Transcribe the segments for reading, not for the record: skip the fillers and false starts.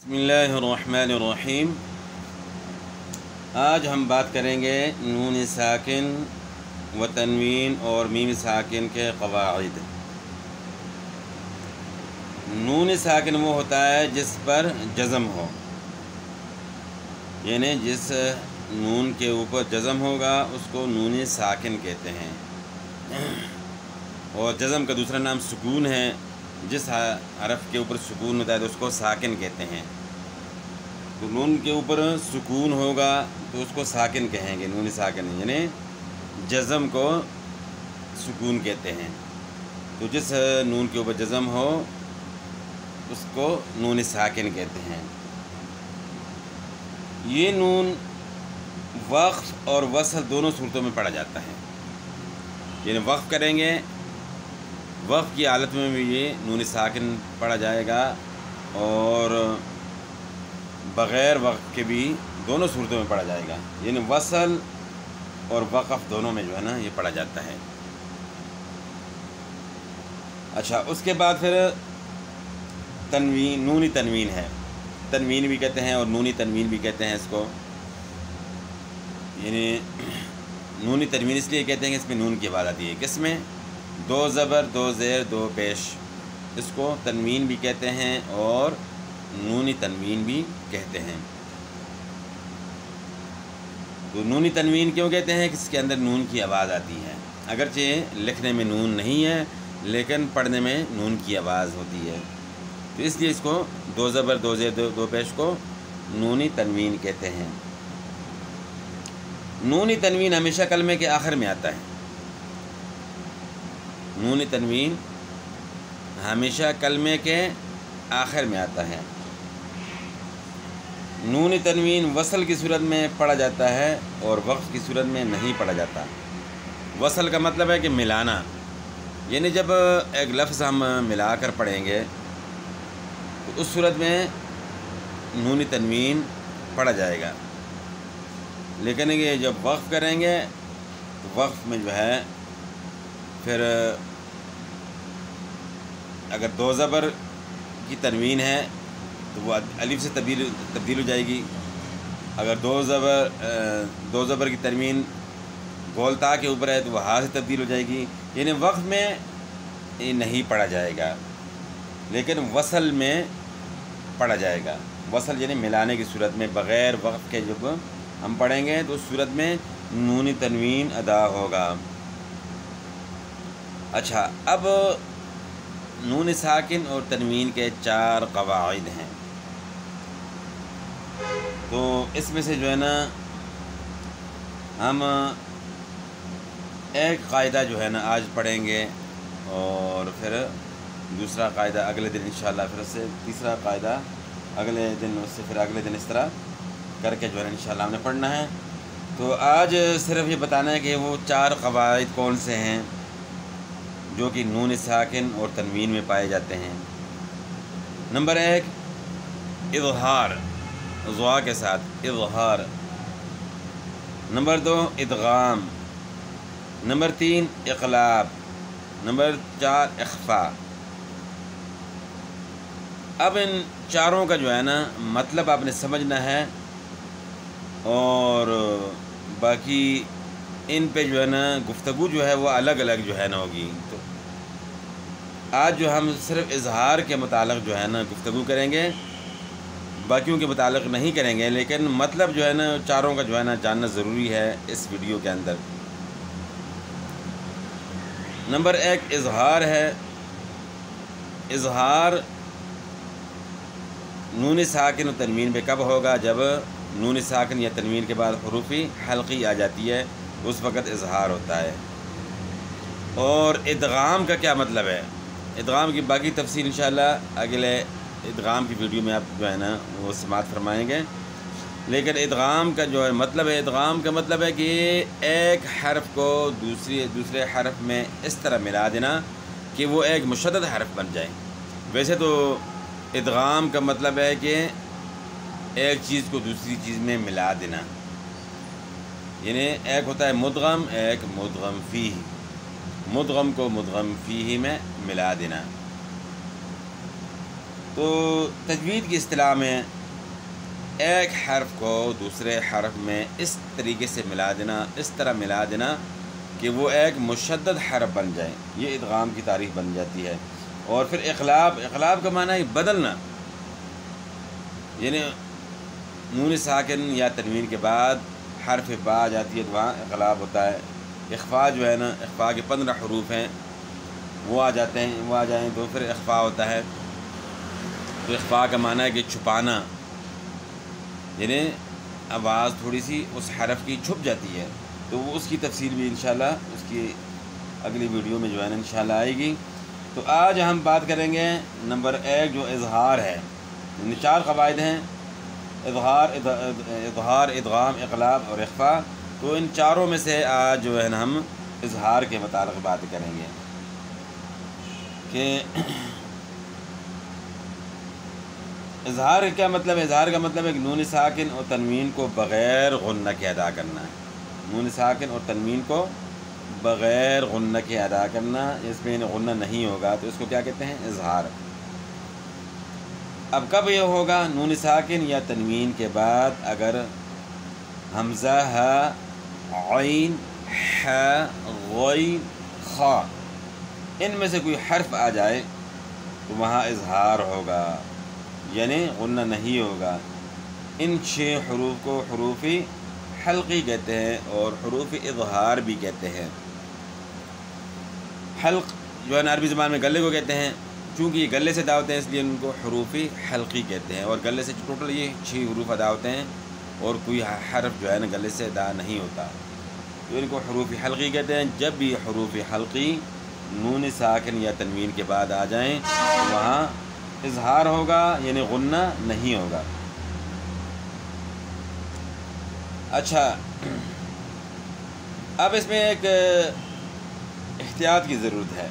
بسم اللہ الرحمن الرحیم۔ آج ہم بات کریں گے نون ساکن و تنوین اور میم ساکن کے قواعد۔ نون ساکن وہ ہوتا ہے جس پر جزم ہو، یعنی جس نون کے اوپر جزم ہوگا اس کو نون ساکن کہتے ہیں، اور جزم کا دوسرا نام سکون ہے۔ جس حرف کے اوپر سکون ہوتا ہے تو اس کو ساکن کہتے ہیں۔ تو نون کے اوپر سکون ہوگا تو اس کو ساکن کہیں گے، نون ساکن، یعنی جزم کو سکون کہتے ہیں۔ تو جس نون کے اوپر جزم ہو اس کو نون ساکن کہتے ہیں۔ یہ نون وقف اور وصل دونوں صورتوں میں پڑھا جاتا ہے، یعنی وقف کریں گے، وقف کی حالت میں بھی یہ نون ساکن پڑھا جائے گا، اور بغیر وقف کے بھی دونوں صورتوں میں پڑھا جائے گا، یعنی وصل اور وقف دونوں میں جو ہے نا یہ پڑھا جاتا ہے۔ اچھا، اس کے بعد پھر تنوین، نونی تنوین ہے، تنوین بھی کہتے ہیں اور نونی تنوین بھی کہتے ہیں اس کو۔ یعنی نونی تنوین اس لیے کہتے ہیں کہ اس میں نون کی آواز آتی ہے، کس میں؟ دو زبر، دو زیر، دو پیش، اس کو تنوین بھی کہتے ہیں اور نونی تنوین بھی کہتے ہیں۔ تو نونی تنوین کیوں کہتے ہیں کہ اس کے اندر نون کی آواز آتی ہے، اگرچہ لکھنے میں نون نہیں ہے لیکن پڑھنے میں نون کی آواز ہوتی ہے، تو اس لیے اس کو دو زبر، دو زیر، دو پیش کو نونی تنوین کہتے ہیں۔ نونی تنوین ہمیشہ کلمے کے آخر میں آتا ہے، نونی تنوین ہمیشہ کلمے کے آخر میں آتا ہے۔ نونی تنوین وصل کی صورت میں پڑھا جاتا ہے اور وقف کی صورت میں نہیں پڑھا جاتا۔ وصل کا مطلب ہے کہ ملانا، یعنی جب ایک لفظ ہم ملا کر پڑھیں گے تو اس صورت میں نونی تنوین پڑھا جائے گا، لیکن یہ جب وقف کریں گے تو وقف میں جو ہے پھر اگر دو زبر کی تنوین ہے تو وہ الف سے تبدیل ہو جائے گی، اگر دو زبر کی تنوین گول تا کے اوپر ہے تو وہ ہا سے تبدیل ہو جائے گی، یعنی وقف میں یہ نہیں پڑھا جائے گا لیکن وصل میں پڑھا جائے گا۔ وصل یعنی ملانے کی صورت میں بغیر وقف کے جب ہم پڑھیں گے تو اس صورت میں نونی تنوین ادا ہوگا۔ اچھا، اب نون ساکن اور تنوین کے 4 قواعد ہیں، تو اس میں سے جو ہے نا ہم ایک قاعدہ جو ہے نا آج پڑھیں گے، اور پھر دوسرا قاعدہ اگلے دن انشاءاللہ، پھر اس سے تیسرا قاعدہ اگلے دن، اس سے پھر اگلے دن، اس طرح کر کے جو ہے انشاءاللہ ہم نے پڑھنا ہے۔ تو آج صرف یہ بتانا ہے کہ وہ 4 قواعد کون سے ہیں جو کہ نون ساکن اور تنوین میں پائے جاتے ہیں۔ نمبر 1 اظہار، ضوا کے ساتھ اظہار۔ نمبر 2 ادغام۔ نمبر 3 اقلاب۔ نمبر 4 اخفاء۔ اب ان چاروں کا جو ہے نا مطلب آپ نے سمجھنا ہے، اور باقی ان پہ جو ہے نا گفتگو جو ہے وہ الگ الگ جو ہے نا ہوگی۔ تو آج جو ہم صرف اظہار کے متعلق جو ہے نا گفتگو کریں گے، باقیوں کے متعلق نہیں کریں گے، لیکن مطلب جو ہے نا چاروں کا جو ہے نا جاننا ضروری ہے اس ویڈیو کے اندر۔ نمبر 1 اظہار ہے۔ اظہار نون ساکن و تنوین پہ کب ہوگا؟ جب نون ساکن یا تنوین کے بعد حروف حلقی آ جاتی ہے، اس وقت اظہار ہوتا ہے۔ اور ادغام کا کیا مطلب ہے؟ ادغام کی باقی تفصیل انشاءاللہ اگلے ادغام کی ویڈیو میں آپ جو ہے نا وہ سماعت فرمائیں گے، لیکن ادغام کا جو ہے مطلب ہے، ادغام کا مطلب ہے کہ ایک حرف کو دوسرے حرف میں اس طرح ملا دینا کہ وہ ایک مشدد حرف بن جائے۔ ویسے تو ادغام کا مطلب ہے کہ ایک چیز کو دوسری چیز میں ملا دینا، یعنی ایک ہوتا ہے مدغم، ایک مدغم فیہ، مدغم کو مدغم فیہ میں ملا دینا۔ تو تجوید کی اصطلاح میں ایک حرف کو دوسرے حرف میں اس طریقے سے ملا دینا، اس طرح ملا دینا کہ وہ ایک مشدد حرف بن جائے، یہ ادغام کی تعریف بن جاتی ہے۔ اور پھر اقلاب، اقلاب کا معنی ہے بدلنا، یعنی نون ساکن یا تنوین کے بعد حرف با آ جاتی ہے تو وہاں اقلاب ہوتا ہے۔ اخفا جو ہے نا، اخفا کے 15 حروف ہیں، وہ آ جاتے ہیں، وہ آ جائیں تو پھر اخفا ہوتا ہے۔ تو اخفا کا معنی ہے کہ چھپانا، یعنی آواز تھوڑی سی اس حرف کی چھپ جاتی ہے، تو وہ اس کی تفصیل بھی انشاءاللہ اس کی اگلی ویڈیو میں جو ہے نا انشاءاللہ آئے گی۔ تو آج ہم بات کریں گے نمبر 1 جو اظہار ہے، 4 قواعد ہیں، اظہار، ادغام، اقلاب اور اخفا۔ تو ان چاروں میں سے آج جو ہے نا ہم اظہار کے متعلق بات کریں گے کہ اظہار کا کیا مطلب ہے۔ اظہار کا مطلب ہے کہ نون ساکن اور تنوین کو بغیر غنہ کے ادا کرنا ہے، نون ساکن اور تنوین کو بغیر غنہ کے ادا کرنا، اس میں غنہ نہیں ہوگا تو اس کو کیا کہتے ہیں، اظہار۔ اب کب یہ ہوگا، نون ساکن یا تنوین کے بعد اگر حمزہ، ہ، عین، ح، غین، خا ان میں سے کوئی حرف آ جائے تو وہاں اظہار ہوگا، یعنی غنہ نہیں ہوگا۔ ان 6 حروف کو حروف حلقی کہتے ہیں اور حروف اظہار بھی کہتے ہیں۔ حلق جو ہے نا عربی زبان میں گلے کو کہتے ہیں، چونکہ یہ گلے سے ادا ہوتے ہیں اس لیے ان کو حروف حلقی کہتے ہیں، اور گلے سے ٹوٹل یہ 6 حروف ادا ہوتے ہیں اور کوئی حرف جو ہے نا گلے سے ادا نہیں ہوتا، تو ان کو حروف حلقی کہتے ہیں۔ جب بھی حروف حلقی نون ساکن یا تنوین کے بعد آ جائیں تو وہاں اظہار ہوگا، یعنی غنہ نہیں ہوگا۔ اچھا، اب اس میں ایک احتیاط کی ضرورت ہے،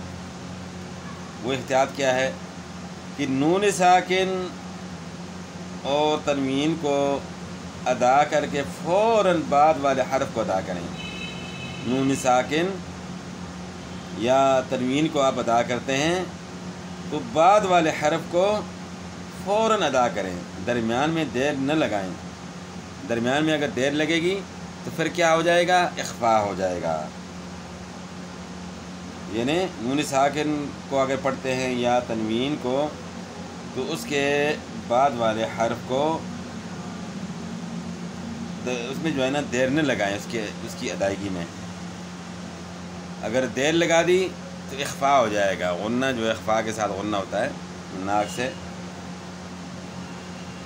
وہ احتیاط کیا ہے کہ نون ساکن اور تنوین کو ادا کر کے فوراً بعد والے حرف کو ادا کریں۔ نون ساکن یا تنوین کو آپ ادا کرتے ہیں تو بعد والے حرف کو فوراً ادا کریں، درمیان میں دیر نہ لگائیں۔ درمیان میں اگر دیر لگے گی تو پھر کیا ہو جائے گا، اخفا ہو جائے گا۔ یعنی نون ساکن کو اگر پڑھتے ہیں یا تنوین کو تو اس کے بعد والے حرف کو اس میں جو ہے نا دیر نہ لگائیں، اس کی ادائیگی میں۔ اگر دیر لگا دی تو اخفا ہو جائے گا، غنہ جو ہے اخفا کے ساتھ غنہ ہوتا ہے ناک سے،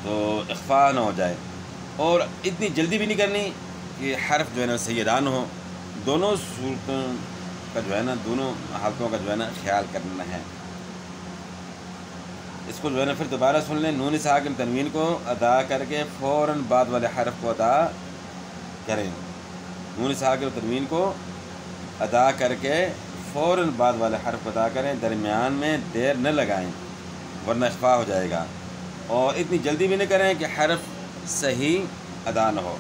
تو اخفا نہ ہو جائے۔ اور اتنی جلدی بھی نہیں کرنی کہ حرف جو ہے نا صحیح ادا نہ ہو، دونوں صورتوں کا جو ہے نا، دونوں حالتوں کا جو ہے نا خیال کرنا ہے۔ اس کو جو ہے نا پھر دوبارہ سن لیں، نون ساکن تنوین کو ادا کر کے فوراً بعد والے حرف کو ادا کریں۔ نون ساکن تنوین کو ادا کر کے فوراً بعد والے حرف کو ادا کریں، درمیان میں دیر نہ لگائیں ورنہ اخفا ہو جائے گا، اور اتنی جلدی بھی نہ کریں کہ حرف صحیح ادا نہ ہو۔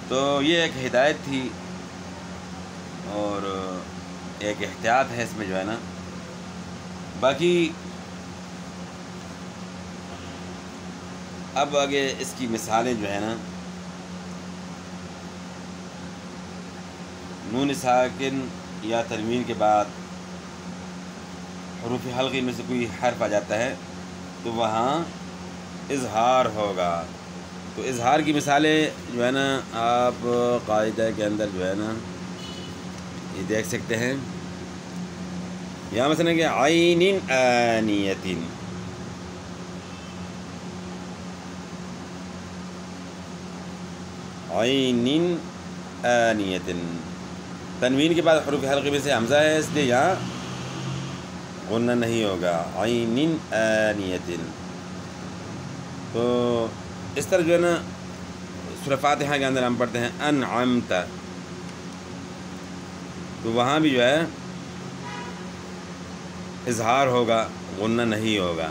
تو یہ ایک ہدایت تھی اور ایک احتیاط ہے اس میں جو ہے نا۔ باقی اب آگے اس کی مثالیں جو ہے نا، نون ساکن یا تنوین کے بعد حروف حلقی میں سے کوئی حرف آ جاتا ہے تو وہاں اظہار ہوگا۔ تو اظہار کی مثالیں جو ہے نا آپ قاعدہ کے اندر جو ہے نا یہ دیکھ سکتے ہیں، یہاں مثلا کہ عین آنیۃ، عین آنیۃ، تنوین کے بعد حروف حلقی میں سے حمزہ ہے اس لیے یہاں غنہ نہیں ہوگا، عین آنیۃ۔ تو اس طرح جو ہے نا سورہ فاتحہ کے اندر ہم پڑھتے ہیں انعمت، تو وہاں بھی جو ہے اظہار ہوگا، غنہ نہیں ہوگا۔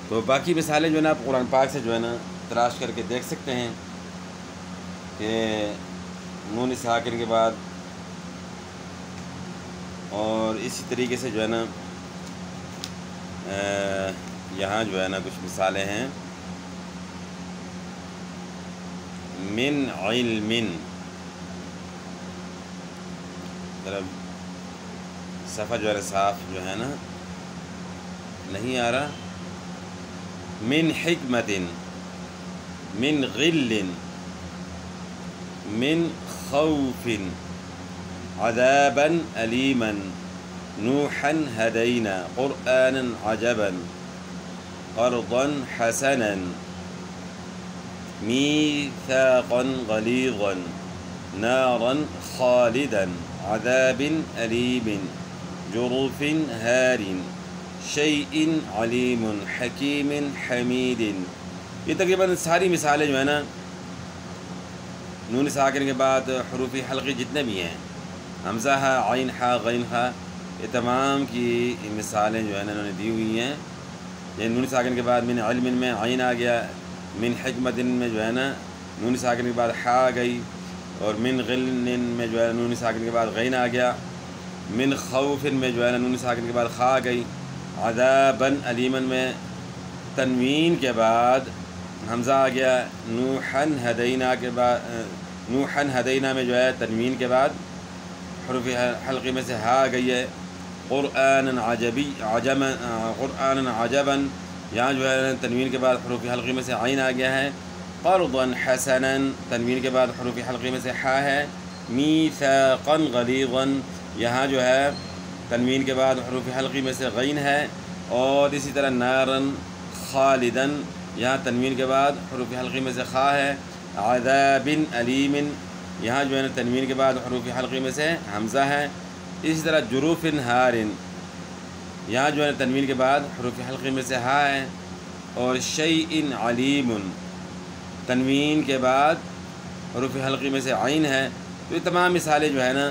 تو باقی مثالیں جو ہے نا آپ قرآن پاک سے جو ہے نا تلاش کر کے دیکھ سکتے ہیں کہ نون ساکن کے بعد، اور اسی طریقے سے جو ہے نا یہاں جو ہے نا کچھ مثالیں ہیں من علم، ذرا صفحہ جو ہے صاف جو ہے نا نہیں آ رہا، من حکمت، من غل، من خوف، عذابا علیما، نوحا ہدینا، قرآنا عجبا، قرضا حسنا، میثاقا غلیظا، نارا خالدا، عذاب علیم، جرف ہار، شیء علیم، حکیم حمید۔ یہ تقریباً ساری مثالیں جو ہے نا نون ساکن کے بعد حروف حلقی جتنے بھی ہیں، حمزہ ہا، عین ہا، غین ہا، یہ تمام کی مثالیں جو ہے نا انہوں نے دی ہوئی ہیں۔ یہ نون ساکن کے بعد من علم میں عین آ گیا، من حکمت میں جو ہے نا نون ساکن کے بعد حا آ گئی، اور من غل میں جو ہے نون ساکن کے بعد غین آ گیا، من خوف میں جو ہے نا نون ساکن کے بعد خا آ گئی، عذاباً علیماً میں تنوین کے بعد حمزہ آ گیا، نوحاً ہدینا کے بعد نوحاً ہدینا میں جو ہے تنوین کے بعد حروف حلقی میں سے ہا آ گئی ہے، قرآن عجباً یہاں جو ہے تنوین کے بعد حروف حلقی میں سے عین آ گیا ہے، قرضا حسنا تنوین کے بعد حروف حلقی میں سے حا ہے، میثاقا غلیظا یہاں جو ہے تنوین کے بعد حروف حلقی میں سے غین ہے، اور اسی طرح نارا خالدا یہاں تنوین کے بعد حروف حلقی میں سے خا ہے، عذاب علیم یہاں جو ہے نا تنوین کے بعد حروف حلقی میں سے حمزہ ہے، اسی طرح جروف ہار یہاں جو ہے تنوین کے بعد حروف حلقی میں سے ہا ہے، اور شیء علیم تنوین کے بعد حروف حلقی میں سے عین ہے۔ تو یہ تمام مثالیں جو ہے نا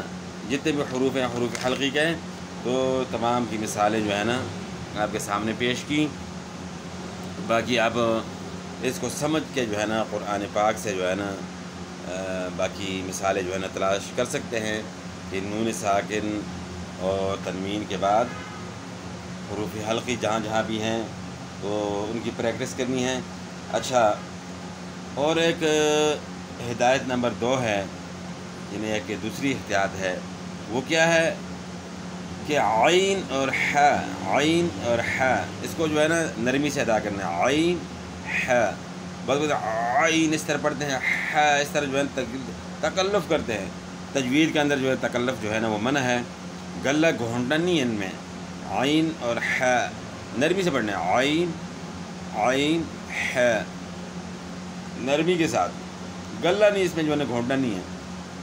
جتنے بھی حروف ہیں حروف حلقی کے، تو تمام کی مثالیں جو ہے نا آپ کے سامنے پیش کی۔ باقی آپ اس کو سمجھ کے جو ہے نا قرآن پاک سے جو ہے نا باقی مثالیں جو ہے نا تلاش کر سکتے ہیں کہ نون ساکن اور تنوین کے بعد حروف حلقی جہاں جہاں بھی ہیں تو ان کی پریکٹس کرنی ہے۔ اچھا، اور ایک ہدایت نمبر 2 ہے، یعنی ایک دوسری احتیاط ہے، وہ کیا ہے کہ عین اور حا، عین اور حا اس کو جو ہے نا نرمی سے ادا کرنا ہے، عین حا، بہت عین اس طرح پڑھتے ہیں، حا اس طرح جو ہے تکلف کرتے ہیں، تجوید کے اندر جو ہے تکلف جو ہے نا وہ منع ہے، گلہ گھونٹنا نہیں ہے ان میں، عین اور حا نرمی سے پڑھنا ہے، عین عین حا نرمی کے ساتھ، گلہ نہیں اس میں جو ہے نا گھونٹنا نہیں ہے۔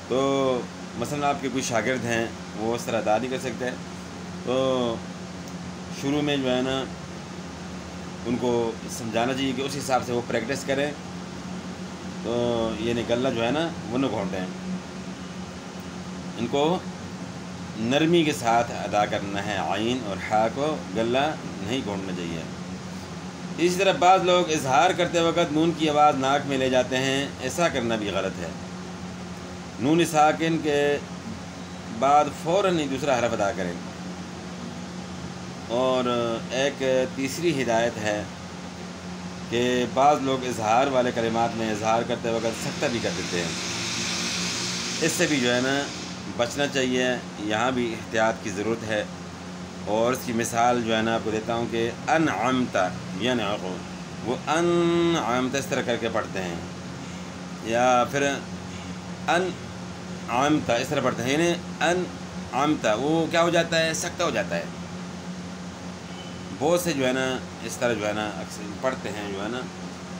تو مثلا آپ کے کوئی شاگرد ہیں وہ اس طرح ادا نہیں کر سکتے، تو شروع میں جو ہے نا ان کو سمجھانا چاہیے کہ اس حساب سے وہ پریکٹس کریں، تو یہ گلہ جو ہے نا وہ نہ گھونٹیں، ان کو نرمی کے ساتھ ادا کرنا ہے، عین اور حا کو گلہ نہیں گھونٹنا چاہیے۔ اسی طرح بعض لوگ اظہار کرتے وقت نون کی آواز ناک میں لے جاتے ہیں، ایسا کرنا بھی غلط ہے۔ نون ساکن کے بعد فوراً ہی دوسرا حرف ادا کریں۔ اور ایک تیسری ہدایت ہے کہ بعض لوگ اظہار والے کلمات میں اظہار کرتے وقت سکتہ بھی کر دیتے ہیں، اس سے بھی جو ہے نا بچنا چاہیے، یہاں بھی احتیاط کی ضرورت ہے۔ اور اس کی مثال جو ہے نا آپ کو دیتا ہوں کہ انعمت، ینعق، وہ انعمت اس طرح کر کے پڑھتے ہیں، یا پھر انعمت اس طرح پڑھتے ہیں، یعنی انعمت وہ کیا ہو جاتا ہے، سکتہ ہو جاتا ہے۔ بہت سے جو ہے نا اس طرح جو ہے نا اکثر پڑھتے ہیں، جو ہے نا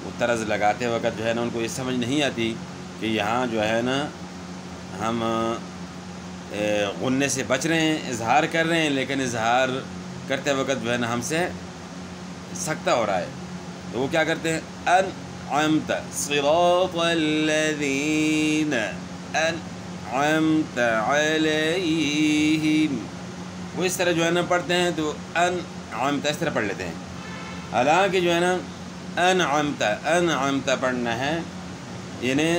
وہ طرز لگاتے وقت جو ہے نا ان کو یہ سمجھ نہیں آتی کہ یہاں جو ہے نا ہم غنّے سے بچ رہے ہیں، اظہار کر رہے ہیں، لیکن اظہار کرتے وقت جو ہے نا ہم سے سکتہ ہو رہا ہے، تو وہ کیا کرتے ہیں، انعمت صراط الذین انعمت علیہم، وہ اس طرح جو ہے نا پڑھتے ہیں، تو انعمت اس طرح پڑھ لیتے ہیں، حالانکہ جو ہے نا انعمت پڑھنا ہے، یعنی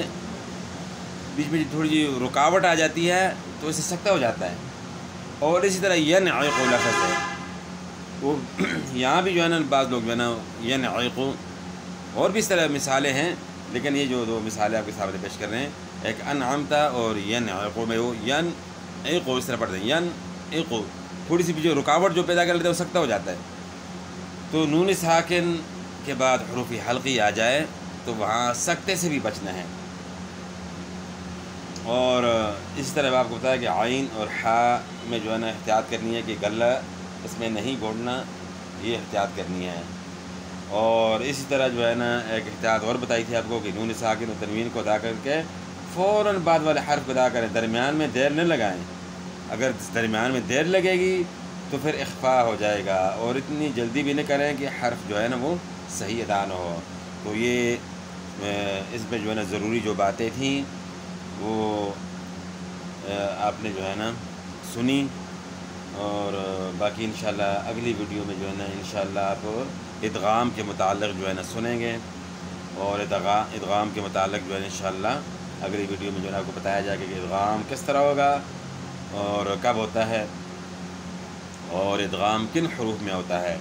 بیچ میں تھوڑی جی رکاوٹ آ جاتی ہے تو اسے سکتہ ہو جاتا ہے۔ اور اسی طرح ینعق لفظ ہے، وہ یہاں بھی جو ہے نا بعض لوگ جو ہے نا ینعق، اور بھی اس طرح مثالیں ہیں، لیکن یہ جو دو مثالیں آپ کے سامنے پیش کر رہے ہیں، ایک انعمتا اور ینعقو میں وہ ینعقو اس طرح پڑھتے ہیں، ینعقو تھوڑی سی بھی جو رکاوٹ جو پیدا کر لیتے ہیں وہ سکتہ ہو جاتا ہے، تو نون ساکن کے بعد حروف حلقی آ جائے تو وہاں سکتے سے بھی بچنا ہے۔ اور اسی طرح آپ کو بتایا کہ عین اور حا میں جو ہے نا احتیاط کرنی ہے کہ غلہ اس میں نہیں گھوڑنا، یہ احتیاط کرنی ہے۔ اور اسی طرح جو ہے نا ایک احتیاط اور بتائی تھی آپ کو کہ نون ساکن اور تنوین کو ادا کر کے فوراً بعد والے حرف کو ادا کریں، درمیان میں دیر نہ لگائیں، اگر درمیان میں دیر لگے گی تو پھر اخفاء ہو جائے گا، اور اتنی جلدی بھی نہ کریں کہ حرف جو ہے نا وہ صحیح ادا نہ ہو۔ تو یہ اس میں جو ہے نا ضروری جو باتیں تھیں وہ آپ نے جو ہے نا سنی، اور باقی انشاءاللہ اگلی ویڈیو میں جو ہے نا انشاءاللہ آپ ادغام کے متعلق جو ہے نا سنیں گے، اور ادغام کے متعلق جو ہے انشاءاللہ اگلی ویڈیو میں جو ہے نا آپ کو بتایا جائے گا کہ ادغام کس طرح ہوگا اور کب ہوتا ہے اور ادغام کن حروف میں ہوتا ہے۔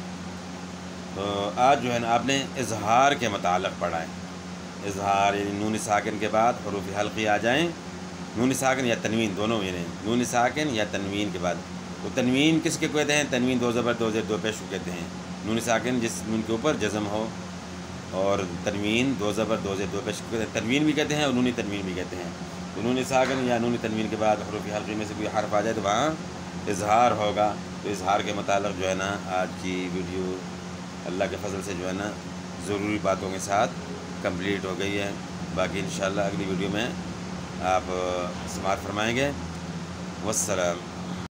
تو آج جو ہے نا آپ نے اظہار کے متعلق پڑھا ہے، اظہار یعنی نون ساکن کے بعد حروف حلقی آ جائیں، نون ساکن یا تنوین دونوں، یعنی نون ساکن یا تنوین کے بعد۔ تو تنوین کس کے کہتے ہیں؟ تنوین دو زبر دو زیر دو پیش کو کہتے ہیں، نون ساکن جس نون کے اوپر جزم ہو، اور تنوین دو زبر دو زیر دو پیش کو کہتے ہیں، تنوین بھی کہتے ہیں اور نونی تنوین بھی کہتے ہیں۔ تو نون ساکن یا نونی تنوین کے بعد حروف حلقی میں سے کوئی حرف آ جائے تو وہاں اظہار ہوگا۔ تو اظہار کے متعلق جو ہے نا آج کی ویڈیو اللہ کے فضل سے جو ہے نا ضروری باتوں کے ساتھ کمپلیٹ ہو گئی ہے۔ باقی انشاءاللہ اگلی ویڈیو میں آپ سماعت فرمائیں گے۔ والسلام۔